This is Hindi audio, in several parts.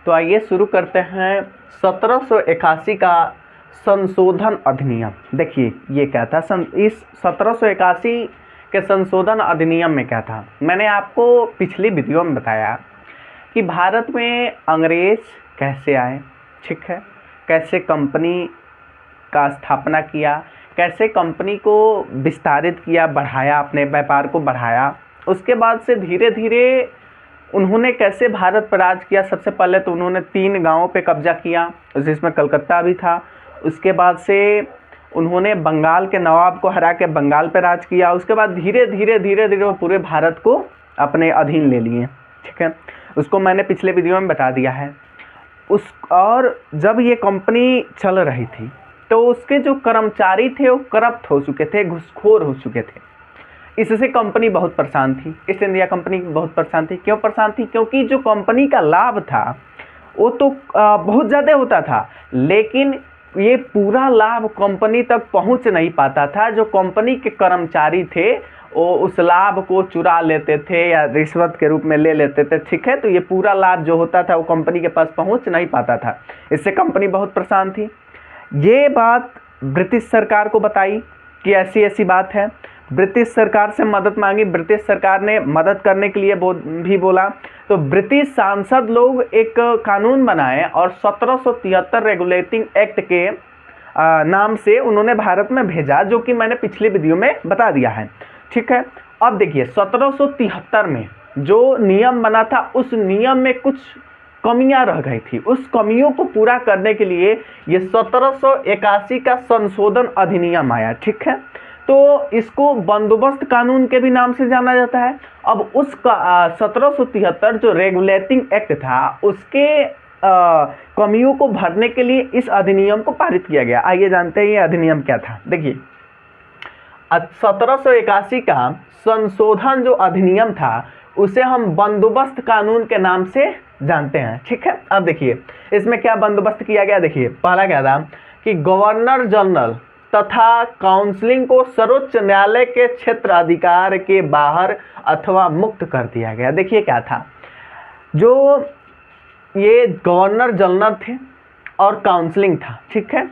तो आइए शुरू करते हैं 1781 का संशोधन अधिनियम। देखिए ये क्या था, इस 1781 के संशोधन अधिनियम में क्या था। मैंने आपको पिछली वीडियो में बताया कि भारत में अंग्रेज कैसे आए, ठीक है, कैसे कंपनी का स्थापना किया, कैसे कंपनी को विस्तारित किया, बढ़ाया, अपने व्यापार को बढ़ाया। उसके बाद से धीरे धीरे उन्होंने कैसे भारत पर राज किया। सबसे पहले तो उन्होंने 3 गांवों पे कब्जा किया, जिसमें कलकत्ता भी था। उसके बाद से उन्होंने बंगाल के नवाब को हरा के बंगाल पे राज किया। उसके बाद धीरे धीरे वो पूरे भारत को अपने अधीन ले लिए, ठीक है। उसको मैंने पिछले वीडियो में बता दिया है। और जब ये कंपनी चल रही थी तो उसके जो कर्मचारी थे वो करप्ट हो चुके थे, घूसखोर हो चुके थे। इससे कंपनी बहुत परेशान थी, ईस्ट इंडिया कंपनी बहुत परेशान थी। क्यों परेशान थी? क्योंकि जो कंपनी का लाभ था वो तो बहुत ज़्यादा होता था, लेकिन ये पूरा लाभ कंपनी तक पहुंच नहीं पाता था। जो कंपनी के कर्मचारी थे वो उस लाभ को चुरा लेते थे या रिश्वत के रूप में ले लेते थे, ठीक है। तो ये पूरा लाभ जो होता था वो कंपनी के पास पहुंच नहीं पाता था। इससे कंपनी बहुत परेशान थी। ये बात ब्रिटिश सरकार को बताई कि ऐसी ऐसी बात है। ब्रिटिश सरकार से मदद मांगी, ब्रिटिश सरकार ने मदद करने के लिए भी बोला। तो ब्रिटिश सांसद लोग एक कानून बनाए और 1773 रेगुलेटिंग एक्ट के नाम से उन्होंने भारत में भेजा, जो कि मैंने पिछली वीडियो में बता दिया है, ठीक है। अब देखिए 1773 में जो नियम बना था उस नियम में कुछ कमियां रह गई थी। उस कमियों को पूरा करने के लिए ये 1781 का संशोधन अधिनियम आया, ठीक है। तो इसको बंदोबस्त कानून के भी नाम से जाना जाता है। अब उसका 1773 जो रेगुलेटिंग एक्ट था उसके कमियों को भरने के लिए इस अधिनियम को पारित किया गया। आइए जानते हैं ये अधिनियम क्या था। देखिए 1781 का संशोधन जो अधिनियम था उसे हम बंदोबस्त कानून के नाम से जानते हैं, ठीक है। अब देखिए इसमें क्या बंदोबस्त किया गया। देखिए पहला क्या था कि गवर्नर जनरल तथा काउंसिलिंग को सर्वोच्च न्यायालय के क्षेत्र अधिकार के बाहर अथवा मुक्त कर दिया गया। देखिए क्या था, जो ये गवर्नर जनरल थे और काउंसिलिंग था, ठीक है।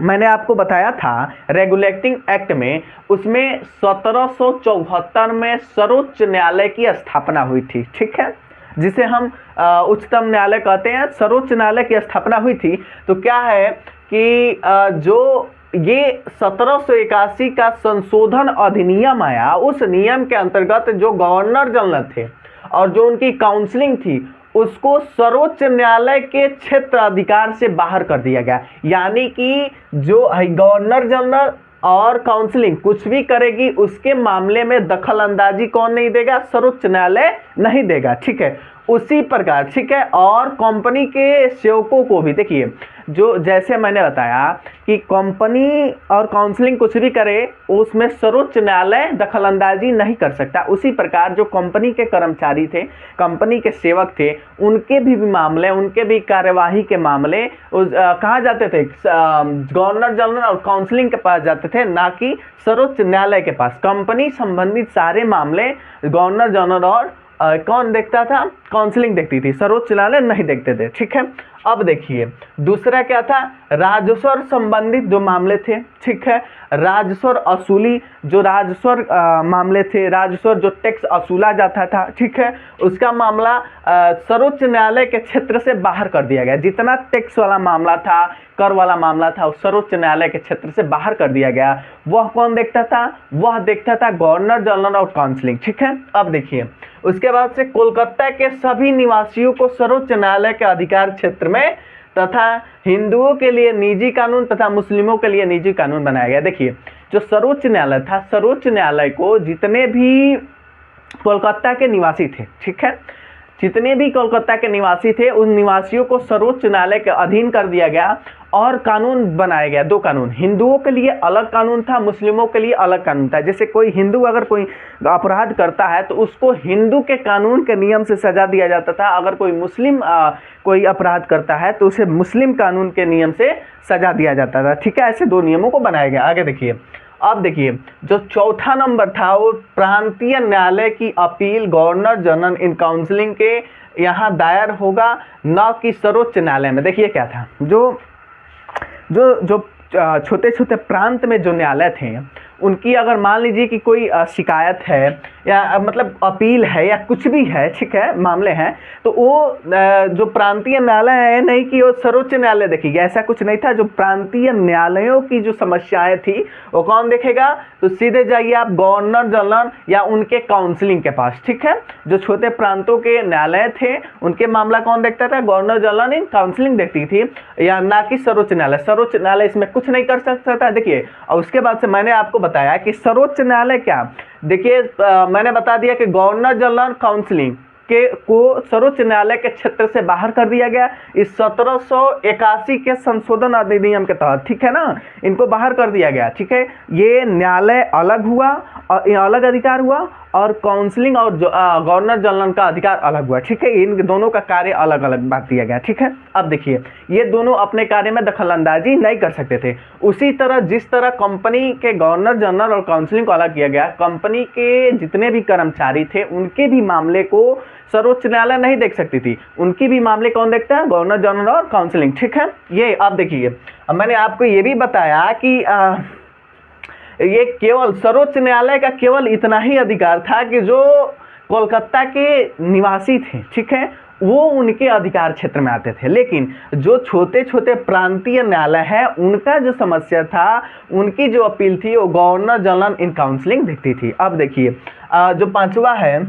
मैंने आपको बताया था रेगुलेटिंग एक्ट में, उसमें 1774 में सर्वोच्च न्यायालय की स्थापना हुई थी, ठीक है, जिसे हम उच्चतम न्यायालय कहते हैं। सर्वोच्च न्यायालय की स्थापना हुई थी। तो क्या है कि जो ये 1781 का संशोधन अधिनियम आया, उस नियम के अंतर्गत जो गवर्नर जनरल थे और जो उनकी काउंसिलिंग थी उसको सर्वोच्च न्यायालय के क्षेत्र अधिकार से बाहर कर दिया गया। यानी कि जो गवर्नर जनरल और काउंसिलिंग कुछ भी करेगी उसके मामले में दखल अंदाजी कौन नहीं देगा? सर्वोच्च न्यायालय नहीं देगा, ठीक है। उसी प्रकार, ठीक है, और कंपनी के सेवकों को भी देखिए, जो जैसे मैंने बताया कि कंपनी और काउंसिलिंग कुछ भी करे उसमें सर्वोच्च न्यायालय दखल अंदाजी नहीं कर सकता। उसी प्रकार जो कंपनी के कर्मचारी थे, कंपनी के सेवक थे, उनके भी मामले, उनके भी कार्यवाही के मामले कहाँ जाते थे? गवर्नर जनरल और काउंसिलिंग के पास जाते थे, ना कि सर्वोच्च न्यायालय के पास। कंपनी संबंधित सारे मामले गवर्नर जनरल और कौन देखता था? काउंसिलिंग देखती थी, सर्वोच्च न्यायालय नहीं देखते थे, ठीक है। अब देखिए दूसरा क्या था, राजस्व संबंधित जो मामले थे, ठीक है, राजस्व असूली, जो राजस्व मामले थे, राजस्व जो टैक्स असूला जाता था, ठीक है, उसका मामला सर्वोच्च न्यायालय के क्षेत्र से बाहर कर दिया गया। जितना टैक्स वाला मामला था, कर वाला मामला था, सर्वोच्च न्यायालय के क्षेत्र से बाहर कर दिया गया। वह कौन देखता था? वह देखता था गवर्नर जनरल और काउंसिलिंग, ठीक है। अब देखिए उसके बाद से कोलकाता के सभी निवासियों को सर्वोच्च न्यायालय के अधिकार क्षेत्र में तथा हिंदुओं के लिए निजी कानून तथा मुस्लिमों के लिए निजी कानून बनाया गया। देखिए जो सर्वोच्च न्यायालय था, सर्वोच्च न्यायालय को जितने भी कोलकाता के निवासी थे, ठीक है, जितने भी कोलकाता के निवासी थे उन निवासियों को सर्वोच्च न्यायालय के अधीन कर दिया गया और कानून बनाया गया। 2 कानून, हिंदुओं के लिए अलग कानून था, मुस्लिमों के लिए अलग कानून था। जैसे कोई हिंदू अगर कोई अपराध करता है तो उसको हिंदू के कानून के नियम से सजा दिया जाता था। अगर कोई मुस्लिम कोई अपराध करता है तो उसे मुस्लिम कानून के नियम से सजा दिया जाता था, ठीक है। ऐसे 2 नियमों को बनाया गया। आगे देखिए, अब देखिए जो चौथा नंबर था वो प्रांतीय न्यायालय की appeal governor general in counselling के यहाँ दायर होगा, न कि सर्वोच्च न्यायालय में। देखिए क्या था, जो जो जो छोटे छोटे प्रांत में जो न्यायालय थे, उनकी अगर मान लीजिए कि कोई शिकायत है या मतलब अपील है या कुछ भी है, ठीक है, मामले हैं, तो वो जो प्रांतीय न्यायालय है नहीं कि वो सर्वोच्च न्यायालय देखेगा, ऐसा कुछ नहीं था। जो प्रांतीय न्यायालयों की जो समस्याएं थी वो कौन देखेगा, तो सीधे जाइए आप गवर्नर जनरल या उनके काउंसिलिंग के पास, ठीक है। जो छोटे प्रांतों के न्यायालय थे उनके मामला कौन देखता था, गवर्नर जनरल इन काउंसिलिंग देखती थी, या ना कि सर्वोच्च न्यायालय। सर्वोच्च न्यायालय इसमें कुछ नहीं कर सकता। देखिए, और उसके बाद से मैंने आपको बताया कि सर्वोच्च न्यायालय क्या, देखिए मैंने बता दिया कि गवर्नर जनरल काउंसिलिंग को सर्वोच्च न्यायालय के क्षेत्र से बाहर कर दिया गया इस 1781 के संशोधन अधिनियम के तहत, ठीक है ना, इनको बाहर कर दिया गया, ठीक है। ये न्यायालय अलग हुआ और अलग अधिकार हुआ, और काउंसिलिंग और गवर्नर जनरल का अधिकार अलग हुआ, ठीक है। इन दोनों का कार्य अलग अलग बांट दिया गया, ठीक है। अब देखिए, ये दोनों अपने कार्य में दखलंदाजी नहीं कर सकते थे। उसी तरह जिस तरह कंपनी के गवर्नर जनरल और काउंसिलिंग को अलग किया गया, कंपनी के जितने भी कर्मचारी थे उनके भी मामले को सर्वोच्च न्यायालय नहीं देख सकती थी, उनकी भी मामले कौन देखता है, गवर्नर जनरल और काउंसिलिंग, ठीक है। ये आप देखिए, अब मैंने आपको ये भी बताया कि ये केवल सर्वोच्च न्यायालय का केवल इतना ही अधिकार था कि जो कोलकाता के निवासी थे, ठीक है, वो उनके अधिकार क्षेत्र में आते थे। लेकिन जो छोटे छोटे प्रांतीय न्यायालय हैं उनका जो समस्या था, उनकी जो अपील थी, वो गवर्नर जनरल इन काउंसिलिंग देखती थी। अब देखिए, जो पांचवा है,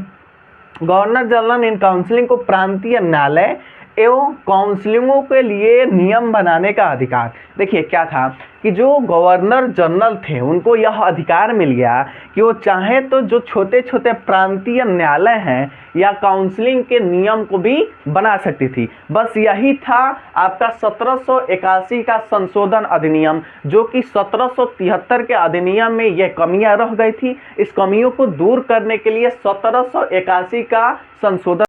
गवर्नर जनरल इन काउंसिलिंग को प्रांतीय न्यायालय एवं काउंसिलिंगों के लिए नियम बनाने का अधिकार। देखिए क्या था कि जो गवर्नर जनरल थे उनको यह अधिकार मिल गया कि वो चाहे तो जो छोटे छोटे प्रांतीय न्यायालय हैं या काउंसिलिंग के नियम को भी बना सकती थी। बस यही था आपका 1781 का संशोधन अधिनियम, जो कि 1773 के अधिनियम में यह कमियां रह गई थी। इस कमियों को दूर करने के लिए 1781 का संशोधन